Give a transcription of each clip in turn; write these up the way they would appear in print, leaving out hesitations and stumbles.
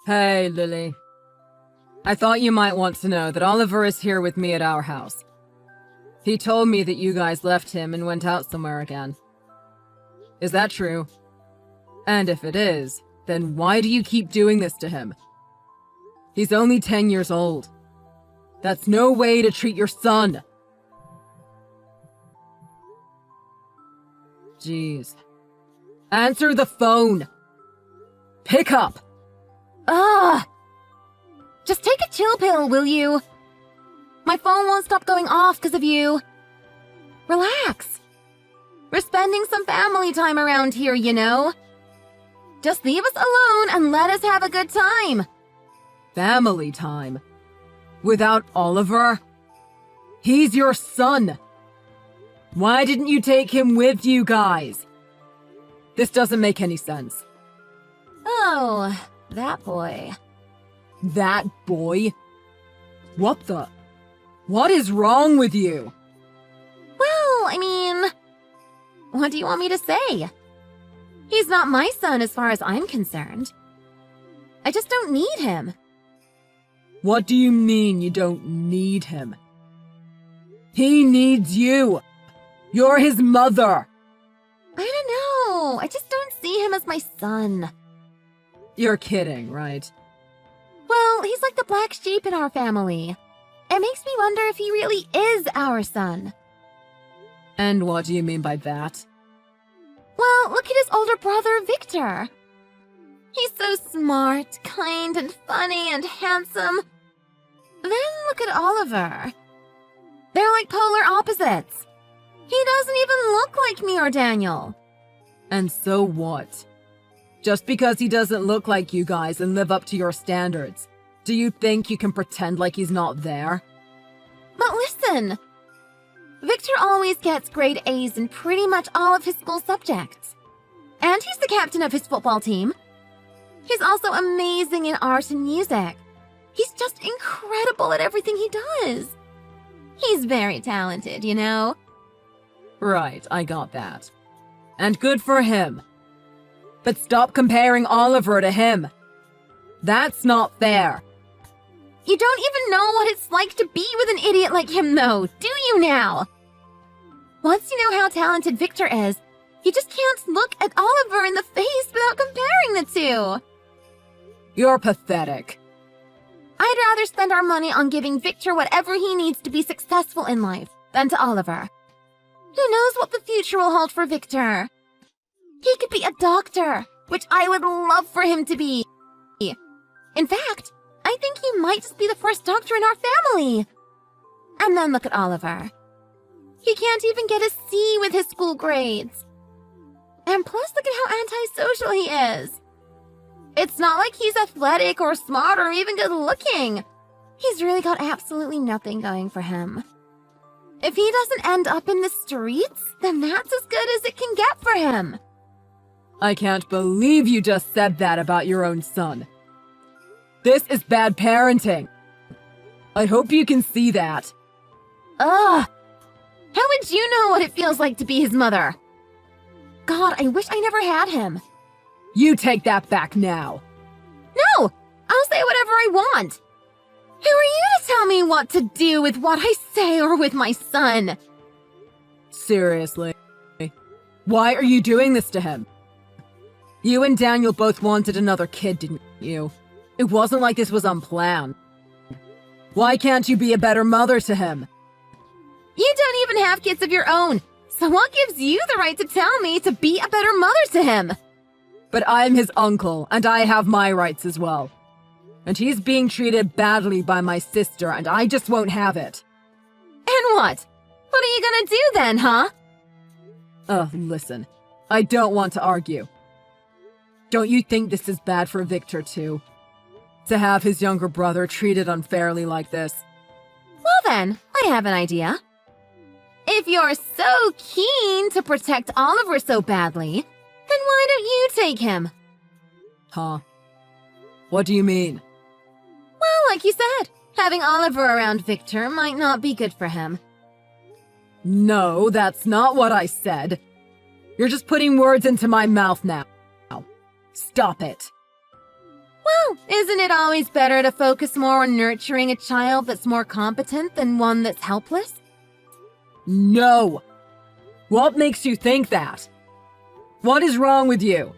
Hey, Lily. I thought you might want to know that Oliver is here with me at our house. He told me that you guys left him and went out somewhere again. Is that true? And if it is, then why do you keep doing this to him? He's only 10 years old. That's no way to treat your son. Jeez. Answer the phone. Pick up. Ugh! Just take a chill pill, will you? My phone won't stop going off because of you. Relax. We're spending some family time around here, you know? Just leave us alone and let us have a good time. Family time? Without Oliver? He's your son. Why didn't you take him with you guys? This doesn't make any sense. Oh, that boy. That boy? What the? What is wrong with you? Well, I mean, what do you want me to say? He's not my son as far as I'm concerned. I just don't need him. What do you mean you don't need him? He needs you. You're his mother. I don't know. I just don't see him as my son. You're kidding, right? Well, he's like the black sheep in our family. It makes me wonder if he really is our son. And what do you mean by that? Well, look at his older brother, Victor. He's so smart, kind, and funny, and handsome. Then look at Oliver. They're like polar opposites. He doesn't even look like me or Daniel. And so what? Just because he doesn't look like you guys and live up to your standards, do you think you can pretend like he's not there? But listen, Victor always gets grade A's in pretty much all of his school subjects. And he's the captain of his football team. He's also amazing in art and music. He's just incredible at everything he does. He's very talented, you know? Right, I got that. And good for him. But stop comparing Oliver to him. That's not fair. You don't even know what it's like to be with an idiot like him, though, do you now? Once you know how talented Victor is, you just can't look at Oliver in the face without comparing the two. You're pathetic. I'd rather spend our money on giving Victor whatever he needs to be successful in life than to Oliver. Who knows what the future will hold for Victor? He could be a doctor, which I would love for him to be. In fact, I think he might just be the first doctor in our family. And then look at Oliver. He can't even get a C with his school grades. And plus, look at how antisocial he is. It's not like he's athletic or smart or even good looking. He's really got absolutely nothing going for him. If he doesn't end up in the streets, then that's as good as it can get for him. I can't believe you just said that about your own son. This is bad parenting. I hope you can see that. Ugh! How would you know what it feels like to be his mother? God, I wish I never had him. You take that back now. No! I'll say whatever I want. Who are you to tell me what to do with what I say or with my son? Seriously. Why are you doing this to him? You and Daniel both wanted another kid, didn't you? It wasn't like this was unplanned. Why can't you be a better mother to him? You don't even have kids of your own, so what gives you the right to tell me to be a better mother to him? But I'm his uncle, and I have my rights as well. And he's being treated badly by my sister, and I just won't have it. And what? What are you gonna do then, huh? Listen. I don't want to argue. Don't you think this is bad for Victor, too? To have his younger brother treated unfairly like this? Well then, I have an idea. If you're so keen to protect Oliver so badly, then why don't you take him? Huh? What do you mean? Well, like you said, having Oliver around Victor might not be good for him. No, that's not what I said. You're just putting words into my mouth now. Stop it. Well, isn't it always better to focus more on nurturing a child that's more competent than one that's helpless? No! What makes you think that? What is wrong with you?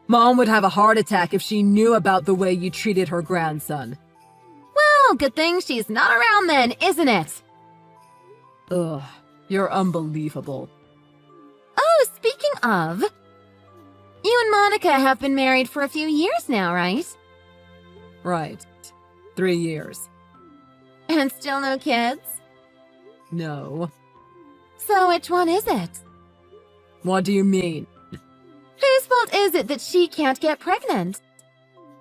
Mom would have a heart attack if she knew about the way you treated her grandson. Well, good thing she's not around then, isn't it? Ugh, you're unbelievable. Oh, speaking of, you and Monica have been married for a few years now, right? Right. 3 years. And still no kids? No. So which one is it? What do you mean? Whose fault is it that she can't get pregnant?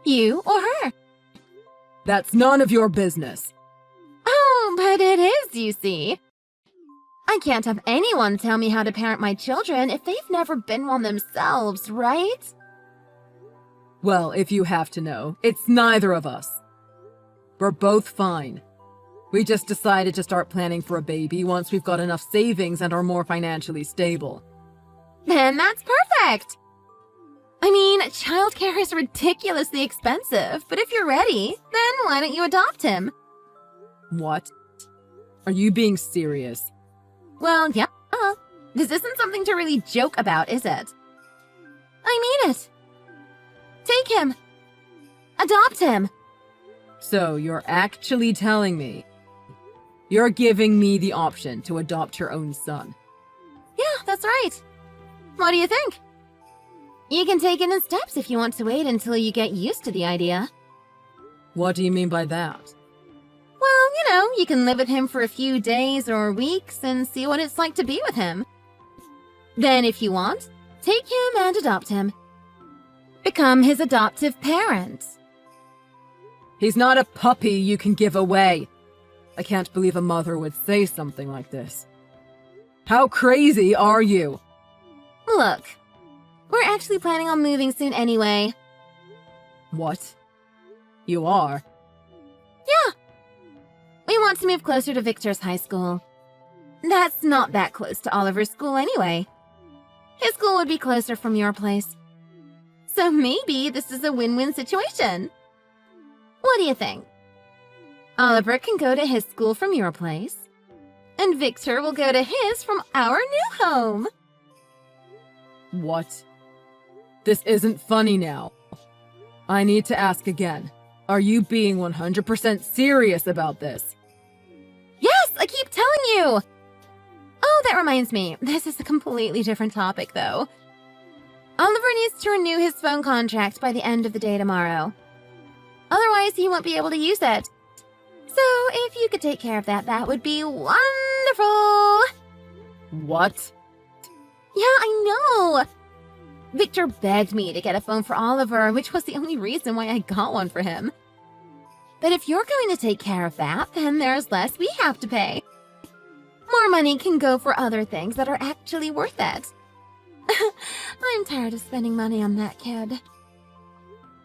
You or her? That's none of your business. Oh, but it is, you see. I can't have anyone tell me how to parent my children if they've never been one themselves, right? Well, if you have to know, it's neither of us. We're both fine. We just decided to start planning for a baby once we've got enough savings and are more financially stable. Then that's perfect! I mean, childcare is ridiculously expensive, but if you're ready, then why don't you adopt him? What? Are you being serious? Well, yeah. This isn't something to really joke about, is it? I mean it. Take him. Adopt him. So you're actually telling me you're giving me the option to adopt your own son? Yeah, that's right. What do you think? You can take it in steps if you want to wait until you get used to the idea. What do you mean by that? Well, you can live with him for a few days or weeks and see what it's like to be with him. Then, if you want, take him and adopt him. Become his adoptive parent. He's not a puppy you can give away. I can't believe a mother would say something like this. How crazy are you? Look, we're actually planning on moving soon anyway. What? You are? Yeah. We want to move closer to Victor's high school. That's not that close to Oliver's school anyway. His school would be closer from your place. So maybe this is a win-win situation. What do you think? Oliver can go to his school from your place, and Victor will go to his from our new home. What? This isn't funny now. I need to ask again. Are you being 100% serious about this? Yes, I keep telling you! Oh, that reminds me. This is a completely different topic, though. Oliver needs to renew his phone contract by the end of the day tomorrow. Otherwise, he won't be able to use it. So, if you could take care of that, that would be wonderful! What? Yeah, I know! Victor begged me to get a phone for Oliver, which was the only reason why I got one for him. But if you're going to take care of that, then there's less we have to pay. More money can go for other things that are actually worth it. I'm tired of spending money on that kid.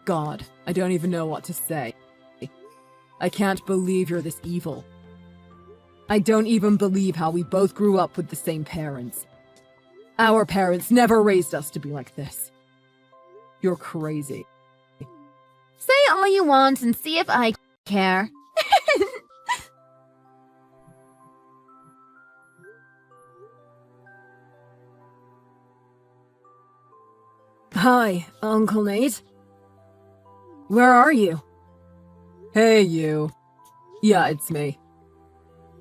God, I don't even know what to say. I can't believe you're this evil. I don't even believe how we both grew up with the same parents. Our parents never raised us to be like this. You're crazy. Say all you want and see if I care. Hi, Uncle Nate. Where are you? Hey, you. Yeah, it's me.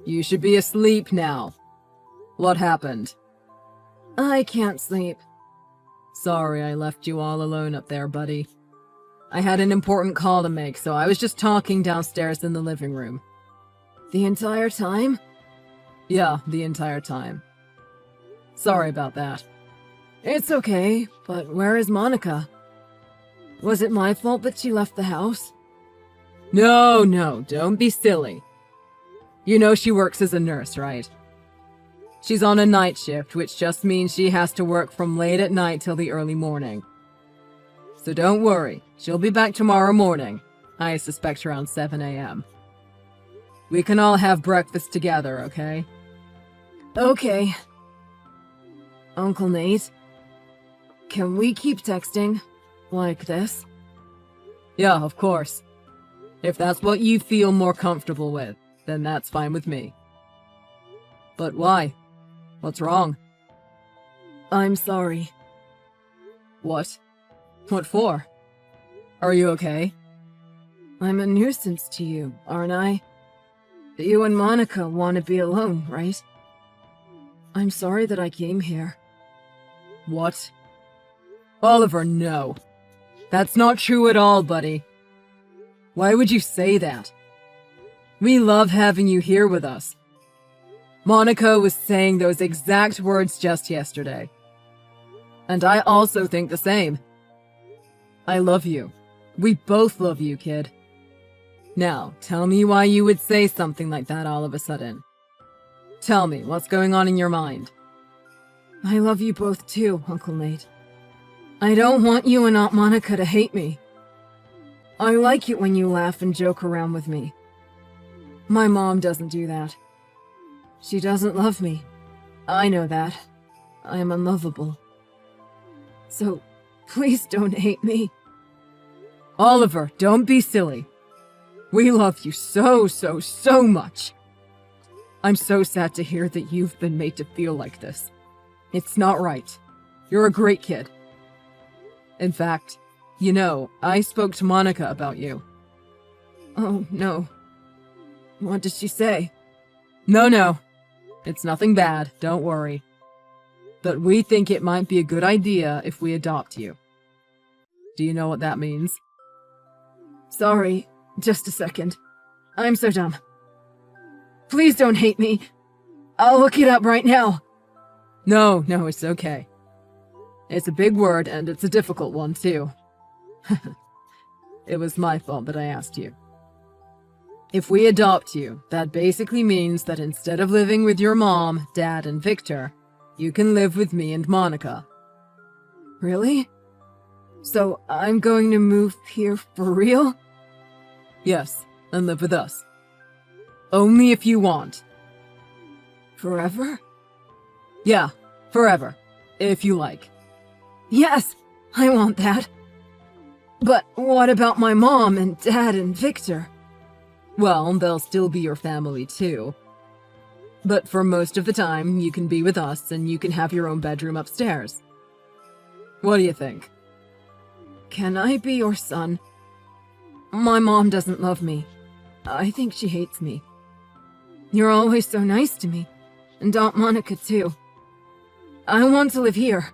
You should be asleep now. What happened? I can't sleep. Sorry I left you all alone up there, buddy. I had an important call to make, so I was just talking downstairs in the living room. The entire time? Yeah, the entire time. Sorry about that. It's okay, but where is Monica? Was it my fault that she left the house? No, don't be silly. You know she works as a nurse, right? She's on a night shift, which just means she has to work from late at night till the early morning. So don't worry, she'll be back tomorrow morning. I suspect around 7 a.m. We can all have breakfast together, okay? Okay. Uncle Nate, can we keep texting like this? Yeah, of course. If that's what you feel more comfortable with, then that's fine with me. But why? What's wrong? I'm sorry. What? What for? Are you okay? I'm a nuisance to you, aren't I? You and Monica want to be alone, right? I'm sorry that I came here. What? Oliver, no. That's not true at all, buddy. Why would you say that? We love having you here with us. Monica was saying those exact words just yesterday. And I also think the same. I love you. We both love you, kid. Now, tell me why you would say something like that all of a sudden. Tell me, what's going on in your mind? I love you both too, Uncle Nate. I don't want you and Aunt Monica to hate me. I like it when you laugh and joke around with me. My mom doesn't do that. She doesn't love me. I know that. I am unlovable. So, please don't hate me. Oliver, don't be silly. We love you so much. I'm so sad to hear that you've been made to feel like this. It's not right. You're a great kid. In fact, you know, I spoke to Monica about you. Oh, no. What did she say? No. It's nothing bad, don't worry. But we think it might be a good idea if we adopt you. Do you know what that means? Sorry, just a second. I'm so dumb. Please don't hate me. I'll look it up right now. No, it's okay. It's a big word and it's a difficult one, too. It was my fault that I asked you. If we adopt you, that basically means that instead of living with your mom, dad, and Victor, you can live with me and Monica. Really? So I'm going to move here for real? Yes, and live with us. Only if you want. Forever? Yeah, forever. If you like. Yes, I want that. But what about my mom and dad and Victor? Well, they'll still be your family too. But for most of the time, you can be with us and you can have your own bedroom upstairs. What do you think? Can I be your son? My mom doesn't love me. I think she hates me. You're always so nice to me, and Aunt Monica too. I want to live here.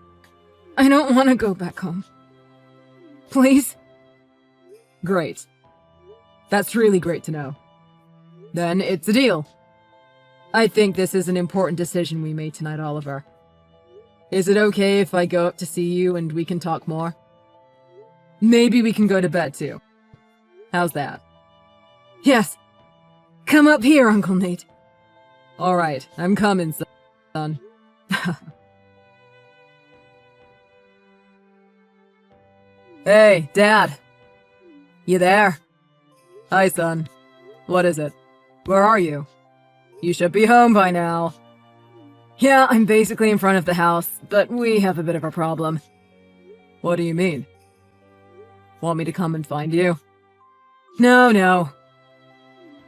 I don't want to go back home. Please? Great. That's really great to know. Then it's a deal. I think this is an important decision we made tonight, Oliver. Is it okay if I go up to see you and we can talk more? Maybe we can go to bed too. How's that? Yes. Come up here, Uncle Nate. All right, I'm coming, son. Hey, Dad. You there? Hi, son. What is it? Where are you? You should be home by now. Yeah, I'm basically in front of the house, but we have a bit of a problem. What do you mean? Want me to come and find you? No.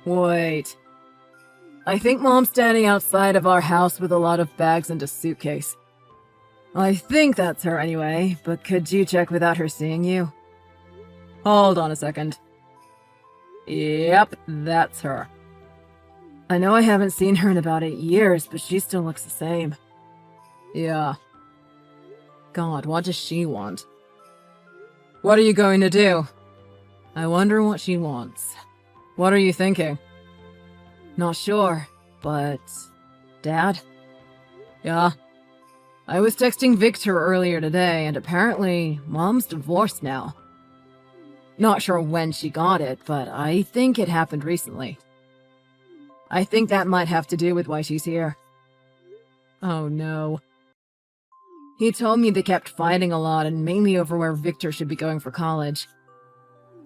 Wait. I think Mom's standing outside of our house with a lot of bags and a suitcase. I think that's her anyway, but could you check without her seeing you? Hold on a second. Yep, that's her. I know I haven't seen her in about 8 years, but she still looks the same. Yeah. God, what does she want? What are you going to do? I wonder what she wants. What are you thinking? Not sure, but... Dad? Yeah? I was texting Victor earlier today, and apparently, Mom's divorced now. Not sure when she got it, but I think it happened recently. I think that might have to do with why she's here. Oh no. He told me they kept fighting a lot and mainly over where Victor should be going for college.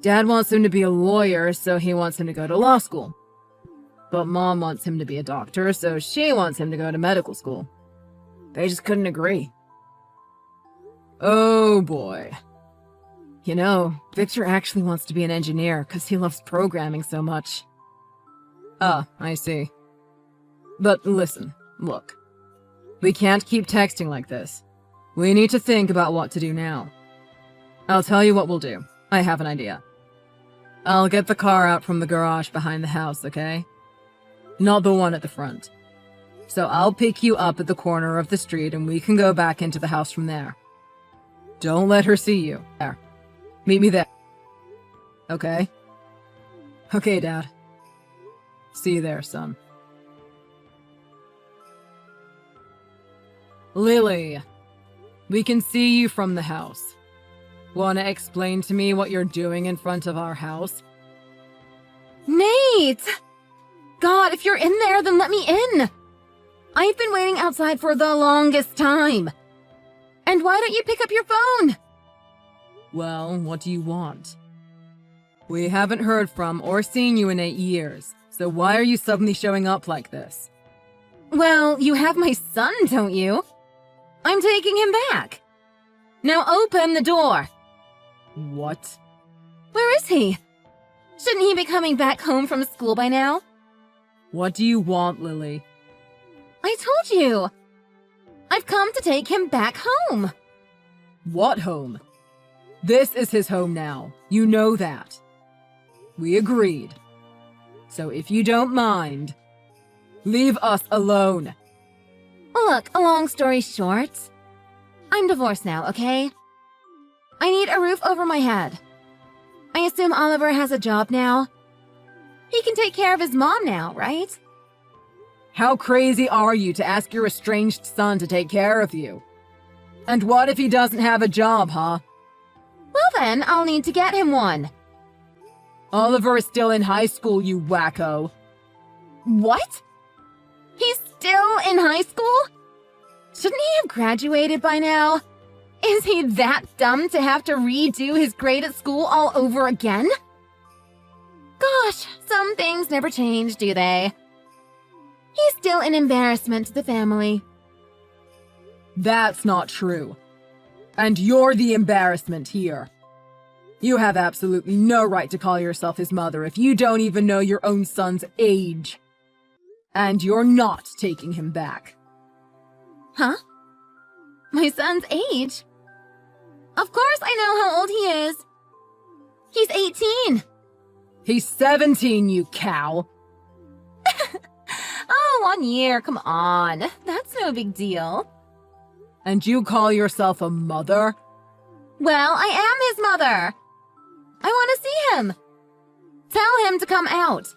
Dad wants him to be a lawyer, so he wants him to go to law school. But Mom wants him to be a doctor, so she wants him to go to medical school. They just couldn't agree. Oh boy. You know, Victor actually wants to be an engineer because he loves programming so much. Ah, I see. But listen, look. We can't keep texting like this. We need to think about what to do now. I'll tell you what we'll do. I have an idea. I'll get the car out from the garage behind the house, okay? Not the one at the front. So I'll pick you up at the corner of the street and we can go back into the house from there. Don't let her see you. There. Meet me there. Okay? Okay, Dad. See you there, son. Lily, we can see you from the house. Wanna explain to me what you're doing in front of our house? Nate! God, if you're in there, then let me in! I've been waiting outside for the longest time. And why don't you pick up your phone? Well, what do you want? We haven't heard from or seen you in 8 years, so why are you suddenly showing up like this? Well, you have my son, don't you? I'm taking him back. Now open the door. What? Where is he? Shouldn't he be coming back home from school by now? What do you want, Lily? I told you. I've come to take him back home. What home? This is his home now. You know that. We agreed. So if you don't mind, leave us alone. Look, a long story short, I'm divorced now, okay? I need a roof over my head. I assume Oliver has a job now. He can take care of his mom now, right? How crazy are you to ask your estranged son to take care of you? And what if he doesn't have a job, huh? Well then, I'll need to get him one. Oliver is still in high school, you wacko. What? He's still in high school? Shouldn't he have graduated by now? Is he that dumb to have to redo his grade at school all over again? Gosh, some things never change, do they? He's still an embarrassment to the family. That's not true. And you're the embarrassment here. You have absolutely no right to call yourself his mother if you don't even know your own son's age. And you're not taking him back. Huh? My son's age? Of course I know how old he is. He's 18. He's 17, you cow. Oh, 1 year, come on. That's no big deal. And you call yourself a mother? Well, I am his mother. I want to see him. Tell him to come out.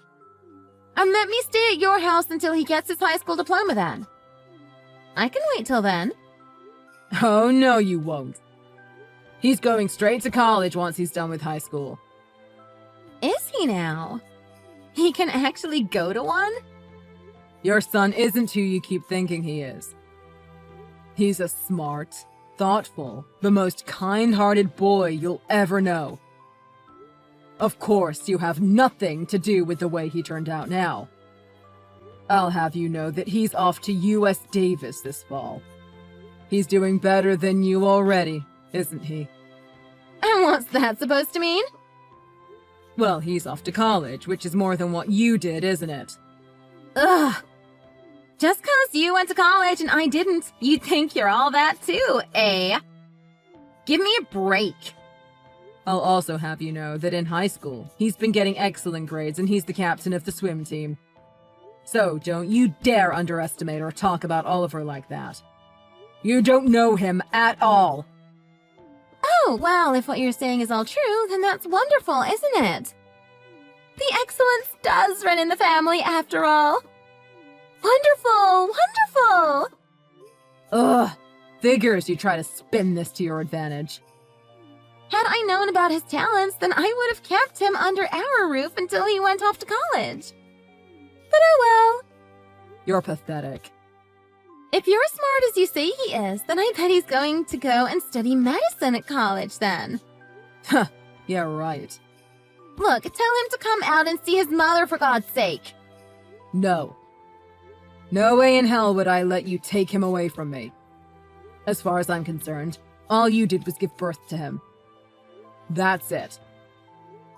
And let me stay at your house until he gets his high school diploma then. I can wait till then. Oh, no, you won't. He's going straight to college once he's done with high school. Is he now? He can actually go to one? Your son isn't who you keep thinking he is. He's a smart, thoughtful, the most kind-hearted boy you'll ever know. Of course, you have nothing to do with the way he turned out now. I'll have you know that he's off to U.S. Davis this fall. He's doing better than you already, isn't he? And what's that supposed to mean? Well, he's off to college, which is more than what you did, isn't it? Ugh. Just 'cause you went to college and I didn't, you think you're all that too, eh? Give me a break. I'll also have you know that in high school, he's been getting excellent grades and he's the captain of the swim team. So don't you dare underestimate or talk about Oliver like that. You don't know him at all. Oh, well, if what you're saying is all true, then that's wonderful, isn't it? The excellence does run in the family after all. Wonderful, wonderful! Ugh, figures you try to spin this to your advantage. Had I known about his talents, then I would have kept him under our roof until he went off to college. But oh well. You're pathetic. If you're as smart as you say he is, then I bet he's going to go and study medicine at college then. Huh, yeah, right. Look, tell him to come out and see his mother for God's sake. No. No way in hell would I let you take him away from me. As far as I'm concerned, all you did was give birth to him. That's it.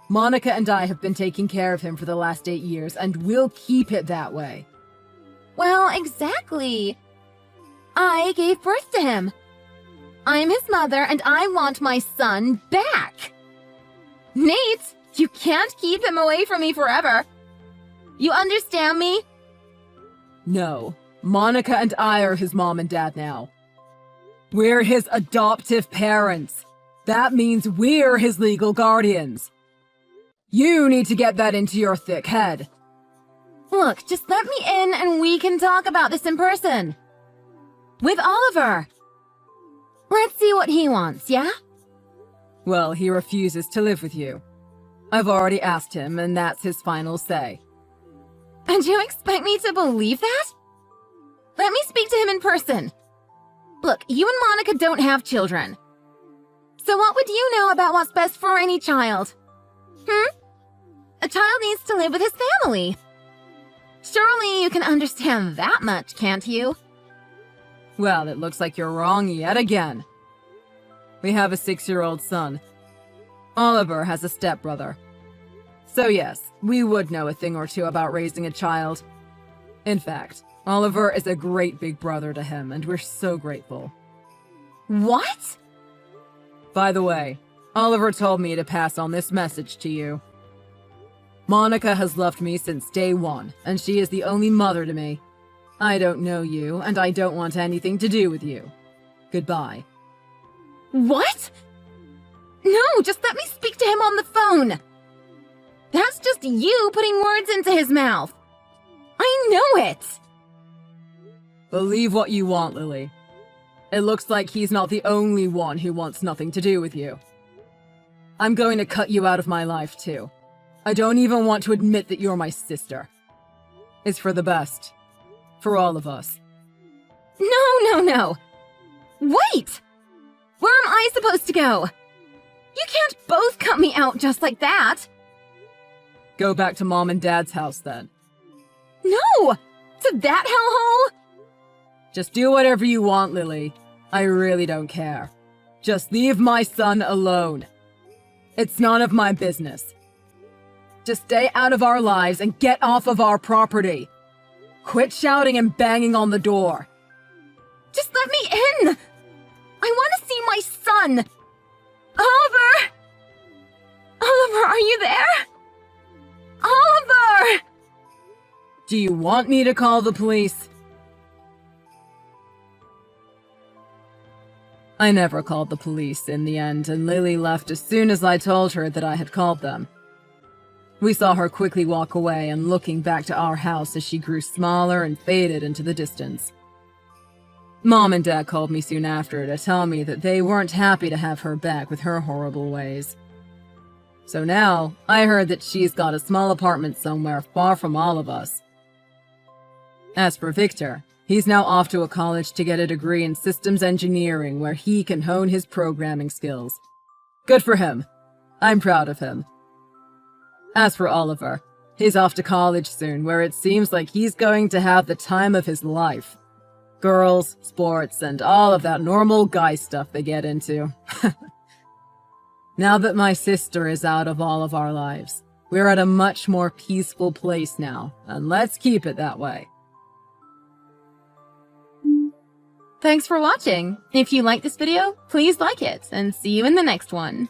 Monica and I have been taking care of him for the last 8 years, and we'll keep it that way. Well, exactly. I gave birth to him. I'm his mother, and I want my son back. Nate, you can't keep him away from me forever. You understand me? No, Monica and I are his mom and dad now. We're his adoptive parents. That means we're his legal guardians. You need to get that into your thick head. Look, just let me in and we can talk about this in person. With Oliver. Let's see what he wants, yeah? Well, he refuses to live with you. I've already asked him, and that's his final say. And you expect me to believe that? Let me speak to him in person. Look, you and Monica don't have children. So what would you know about what's best for any child? A child needs to live with his family. Surely you can understand that much, can't you? Well, it looks like you're wrong yet again. We have a 6-year-old son. Oliver has a stepbrother. So yes, we would know a thing or two about raising a child. In fact, Oliver is a great big brother to him, and we're so grateful. What? By the way, Oliver told me to pass on this message to you. Monica has loved me since day one, and she is the only mother to me. I don't know you, and I don't want anything to do with you. Goodbye. What? No, just let me speak to him on the phone. That's just you putting words into his mouth. I know it. Believe what you want, Lily. It looks like he's not the only one who wants nothing to do with you. I'm going to cut you out of my life, too. I don't even want to admit that you're my sister. It's for the best. For all of us. No. Wait! Where am I supposed to go? You can't both cut me out just like that. Go back to Mom and Dad's house, then. No! To that hellhole? Just do whatever you want, Lily. I really don't care. Just leave my son alone. It's none of my business. Just stay out of our lives and get off of our property. Quit shouting and banging on the door. Just let me in! I want to see my son! Oliver! Oliver, are you there? Oliver! Do you want me to call the police? I never called the police in the end, and Lily left as soon as I told her that I had called them. We saw her quickly walk away and looking back to our house as she grew smaller and faded into the distance. Mom and Dad called me soon after to tell me that they weren't happy to have her back with her horrible ways. So now, I heard that she's got a small apartment somewhere far from all of us. As for Victor, he's now off to a college to get a degree in systems engineering where he can hone his programming skills. Good for him. I'm proud of him. As for Oliver, he's off to college soon where it seems like he's going to have the time of his life. Girls, sports, and all of that normal guy stuff they get into. Now that my sister is out of all of our lives, we're at a much more peaceful place now, and let's keep it that way. Thanks for watching. If you liked this video, please like it, and see you in the next one.